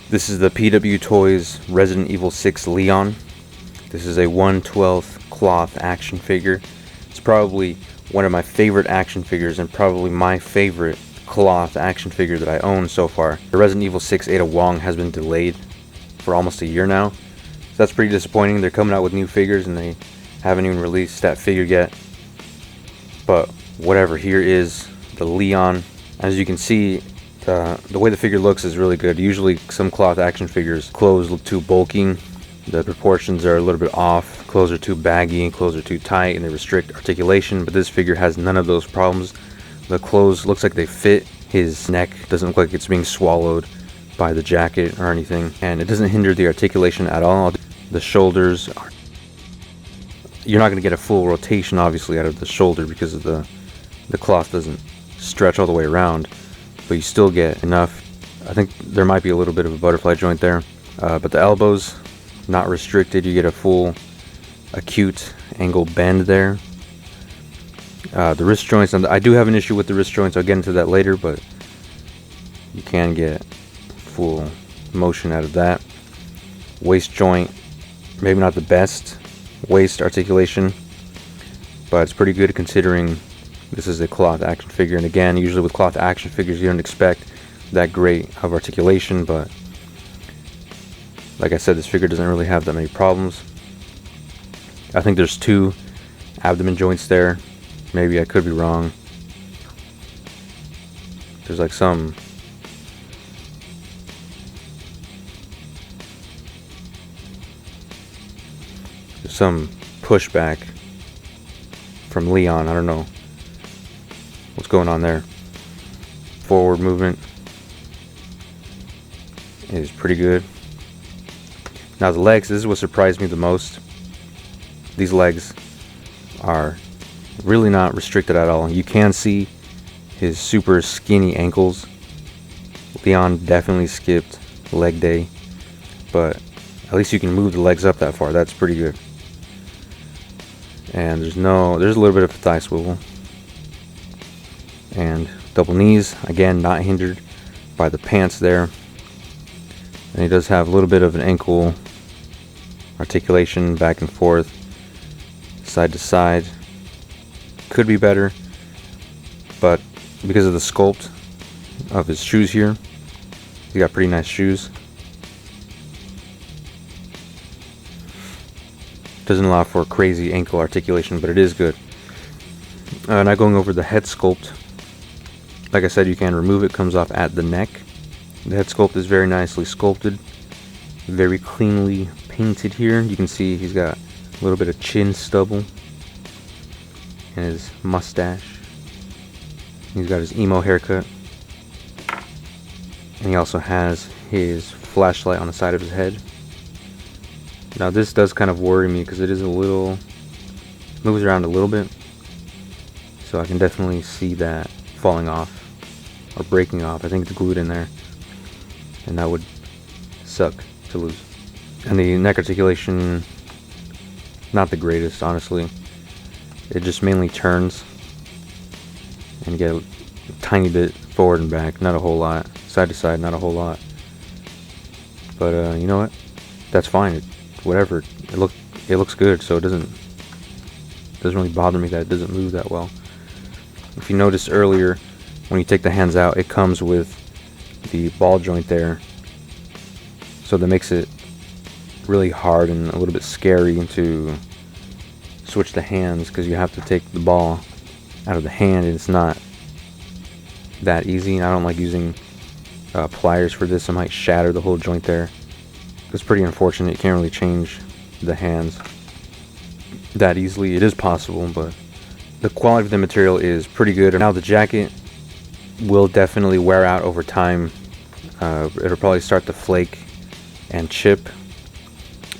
This is the PWtoys Resident Evil 6 Leon. This is a 1/12 cloth action figure. It's probably one of my favorite action figures and probably my favorite cloth action figure that I own so far. The Resident Evil 6 Ada Wong has been delayed for almost a year now. So that's pretty disappointing. They're coming out with new figures and they haven't even released that figure yet. But whatever, here is the Leon. As you can see, the way the figure looks is really good. Usually some cloth action figures, clothes look too bulky, the proportions are a little bit off, clothes are too baggy, clothes are too tight, and they restrict articulation, but this figure has none of those problems. The clothes looks like they fit his neck, doesn't look like it's being swallowed by the jacket or anything, and it doesn't hinder the articulation at all. The shoulders are, you're not going to get a full rotation obviously out of the shoulder because of the cloth doesn't stretch all the way around, but you still get enough. I think there might be a little bit of a butterfly joint there, but the elbows not restricted. You get a full acute angle bend there. The wrist joints, and I do have an issue with the wrist joints, I'll get into that later, but you can get full motion out of that. Waist joint, maybe not the best waist articulation, but it's pretty good considering this is a cloth action figure. And again, usually with cloth action figures you don't expect that great of articulation, but like I said, this figure doesn't really have that many problems. I think there's 2 abdomen joints there. Maybe I could be wrong. There's like some pushback from Leon. I don't know what's going on there. Forward movement is pretty good. Now the legs, this is what surprised me the most. These legs are really not restricted at all. You can see his super skinny ankles. Leon definitely skipped leg day, but at least you can move the legs up that far. That's pretty good. And there's a little bit of a thigh swivel. And double knees, again, not hindered by the pants there. And he does have a little bit of an ankle articulation back and forth, side to side. Could be better, but because of the sculpt of his shoes here, he's got pretty nice shoes. Doesn't allow for crazy ankle articulation, but it is good. Now going over the head sculpt, like I said, you can remove it, comes off at the neck. The head sculpt is very nicely sculpted, very cleanly painted here. You can see he's got a little bit of chin stubble and his mustache. He's got his emo haircut, and he also has his flashlight on the side of his head. Now this does kind of worry me because it is moves around a little bit, so I can definitely see that falling off or breaking off. I think it's glued in there, and that would suck to lose. And the neck articulation, not the greatest, honestly. It just mainly turns, and you get a tiny bit forward and back, not a whole lot. Side to side, not a whole lot. But you know what? That's fine. Whatever. It looks good, so it doesn't really bother me that it doesn't move that well. If you noticed earlier, when you take the hands out, it comes with the ball joint there, so that makes it really hard and a little bit scary to switch the hands, because you have to take the ball out of the hand, and it's not that easy. I don't like using pliers for this. I might shatter the whole joint there. It's pretty unfortunate. You can't really change the hands that easily. It is possible, but the quality of the material is pretty good. Now the jacket will definitely wear out over time. It'll probably start to flake and chip,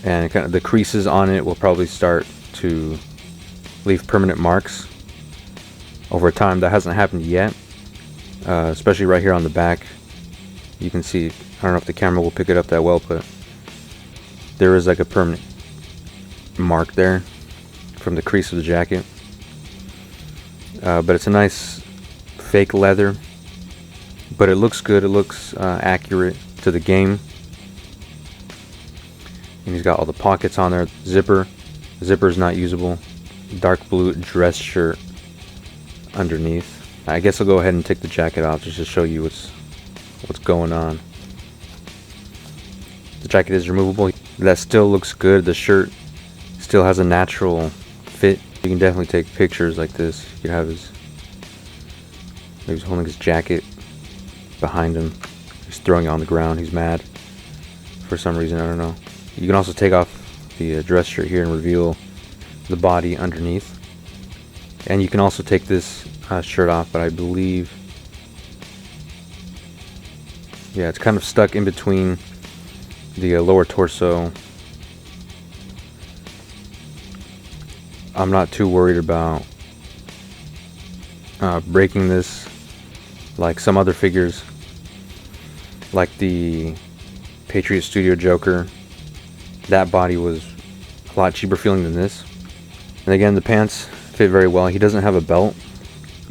and kind of the creases on it will probably start to leave permanent marks over time. That hasn't happened yet, especially right here on the back. You can see, I don't know if the camera will pick it up that well, but there is like a permanent mark there from the crease of the jacket. But it's a nice fake leather, but it looks good. It looks accurate to the game. And he's got all the pockets on there. Zipper. Zipper is not usable. Dark blue dress shirt underneath. I guess I'll go ahead and take the jacket off just to show you what's going on. The jacket is removable. That still looks good. The shirt still has a natural fit. You can definitely take pictures like this. You can have his, maybe he's holding his jacket behind him. He's throwing it on the ground. He's mad for some reason. I don't know. You can also take off the dress shirt here and reveal the body underneath. And you can also take this shirt off, but I believe, yeah, it's kind of stuck in between the lower torso. I'm not too worried about breaking this like some other figures, like the Patriot Studio Joker. That body was a lot cheaper feeling than this. And again, the pants fit very well. He doesn't have a belt,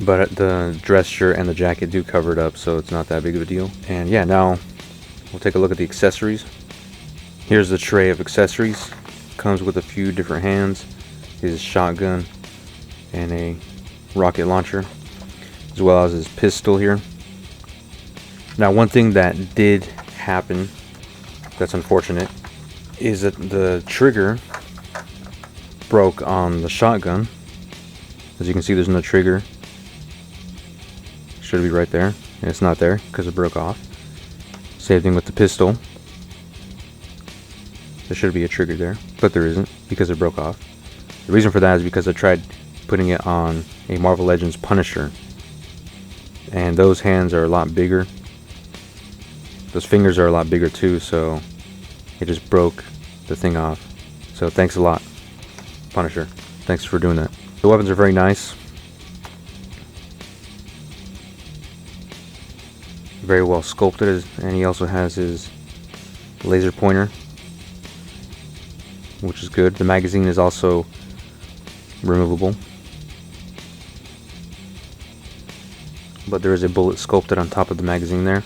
but the dress shirt and the jacket do cover it up, so it's not that big of a deal. And yeah, now we'll take a look at the accessories. Here's the tray of accessories. Comes with a few different hands. His shotgun and a rocket launcher, as well as his pistol here. Now, one thing that did happen that's unfortunate is that the trigger broke on the shotgun. As you can see, there's no trigger. Should be right there, and it's not there because it broke off. Same thing with the pistol. There should be a trigger there, but there isn't because it broke off. The reason for that is because I tried putting it on a Marvel Legends Punisher, and those hands are a lot bigger. Those fingers are a lot bigger too, so it just broke the thing off. So thanks a lot, Punisher. Thanks for doing that. The weapons are very nice. Very well sculpted, and he also has his laser pointer, which is good. The magazine is also removable, but there is a bullet sculpted on top of the magazine there,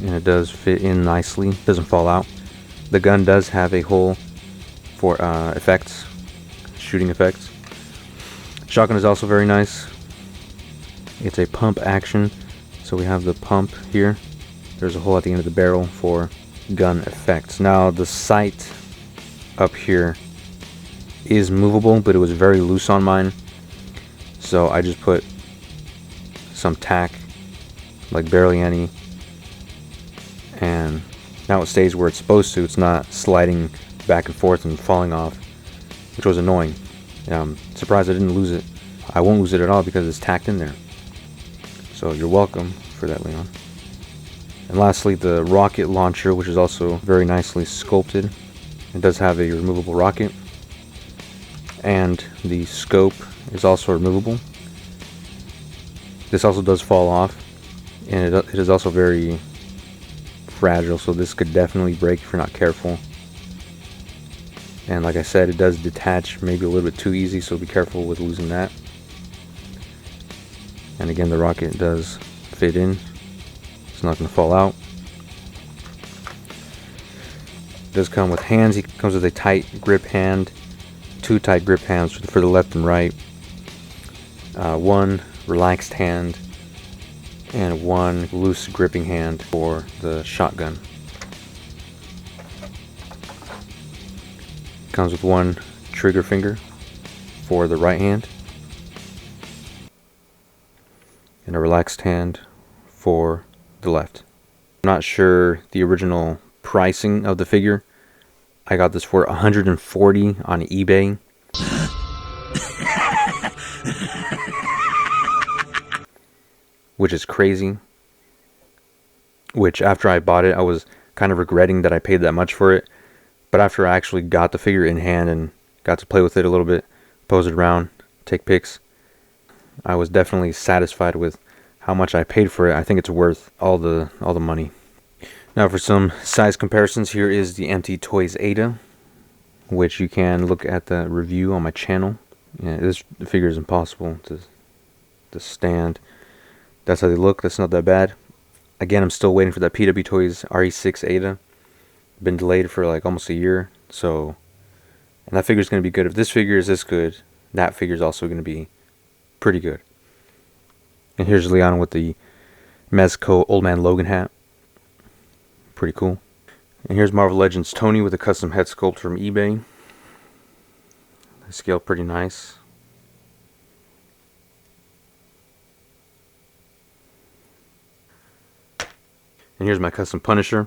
and it does fit in nicely. It doesn't fall out. The gun does have a hole for effects, shooting effects. Shotgun is also very nice. It's a pump action, so we have the pump here. There's a hole at the end of the barrel for gun effects. Now the sight up here is movable, but it was very loose on mine, so I just put some tack, like barely any, and now it stays where it's supposed to. It's not sliding back and forth and falling off, which was annoying. I'm surprised I didn't lose it. I won't lose it at all because it's tacked in there, so you're welcome for that, Leon. And lastly, the rocket launcher, which is also very nicely sculpted. It does have a removable rocket, and the scope is also removable. This also does fall off, and it is also very fragile, so this could definitely break if you're not careful. And like I said, it does detach maybe a little bit too easy, so be careful with losing that. And again, the rocket does fit in. It's not going to fall out. It does come with hands. It comes with a tight grip hand, two tight grip hands for the left and right, one relaxed hand, and one loose gripping hand for the shotgun. Comes with one trigger finger for the right hand, and a relaxed hand for the left. I'm not sure the original pricing of the figure. I got this for $140 on eBay. Which is crazy. Which after I bought it, I was kind of regretting that I paid that much for it. But after I actually got the figure in hand and got to play with it a little bit, pose it around, take pics, I was definitely satisfied with how much I paid for it. I think it's worth all the money. Now for some size comparisons, here is the PWtoys Ada, which you can look at the review on my channel. Yeah, this figure is impossible to stand. That's how they look. That's not that bad. Again, I'm still waiting for that PWtoys RE6 Ada. been delayed for like almost a year. So, and that figure is going to be good. If this figure is this good, that figure is also going to be pretty good. And here's Leon with the Mezco Old Man Logan hat. Pretty cool. And here's Marvel Legends Tony with a custom head sculpt from eBay. The scale pretty nice. And here's my custom Punisher.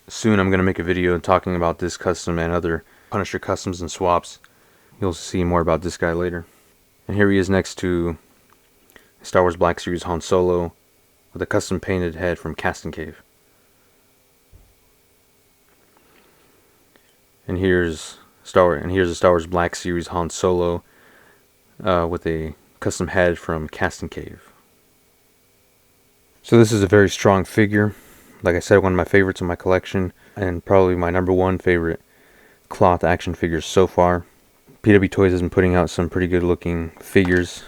Soon I'm going to make a video talking about this custom and other Punisher customs and swaps. You'll see more about this guy later. And here he is next to Star Wars Black Series Han Solo with a custom painted head from Casting Cave. And here's a Star Wars Black Series Han Solo with a custom head from Casting Cave. So this is a very strong figure. Like I said, one of my favorites in my collection, and probably my #1 favorite cloth action figures so far. PWtoys has been putting out some pretty good looking figures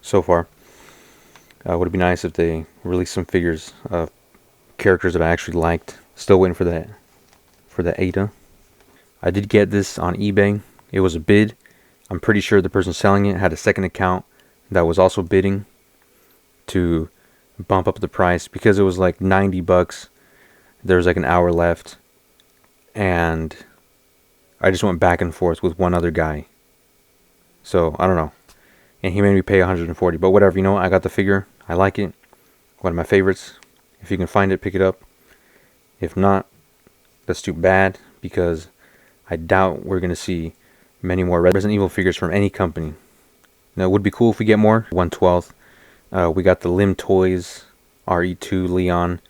so far. Would it be nice if they released some figures of characters that I actually liked? Still waiting for the Ada. I did get this on eBay. It was a bid. I'm pretty sure the person selling it had a second account that was also bidding to bump up the price, because it was like $90. There was like an hour left, and I just went back and forth with one other guy. So I don't know, and he made me pay $140. But whatever, you know what? I got the figure. I like it. One of my favorites. If you can find it, pick it up. If not, that's too bad, because I doubt we're gonna see many more Resident Evil figures from any company. Now it would be cool if we get more. 1/12. We got the Lim Toys RE2 Leon.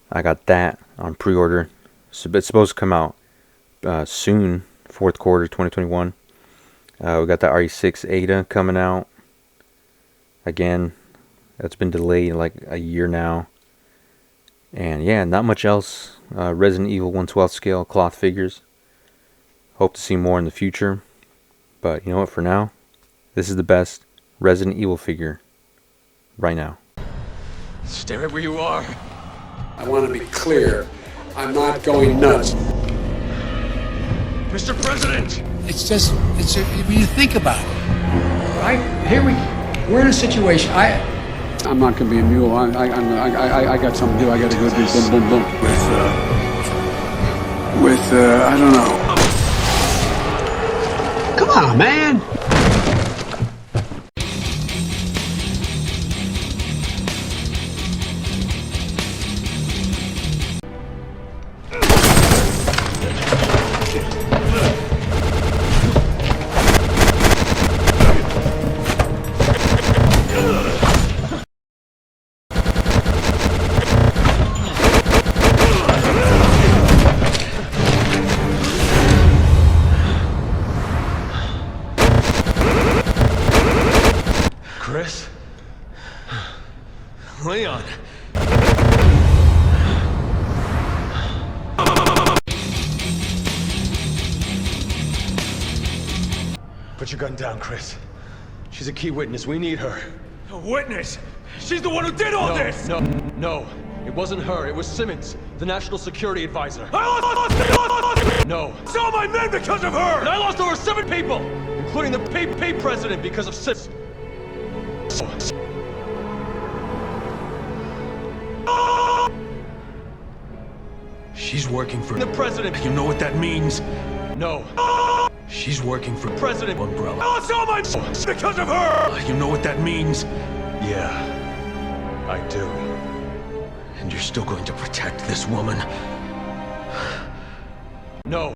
I got that on pre-order. So it's supposed to come out soon, 4th quarter 2021. We got the RE6 Ada coming out. Again, that's been delayed like a year now. And yeah, not much else. Resident Evil 1/12 scale cloth figures. Hope to see more in the future. But you know what, for now, this is the best Resident Evil figure right now. Stay right where you are. I want to be clear. I'm not going nuts. Mr. President! When you think about it. We're in a situation. I'm not going to be a mule. I got something to do. I got to go do boom, boom, boom. I don't know. Come on, man. Chris? Leon? Put your gun down, Chris. She's a key witness. We need her. A witness? She's the one who did all this! No. It wasn't her. It was Simmons, the National Security Advisor. No. Saw my men because of her! And I lost over 7 people, including the PP president, because of Simmons. She's working for the president. You know what that means? No. She's working for President Umbrella. I lost all my because of her! You know what that means? Yeah, I do. And you're still going to protect this woman? No.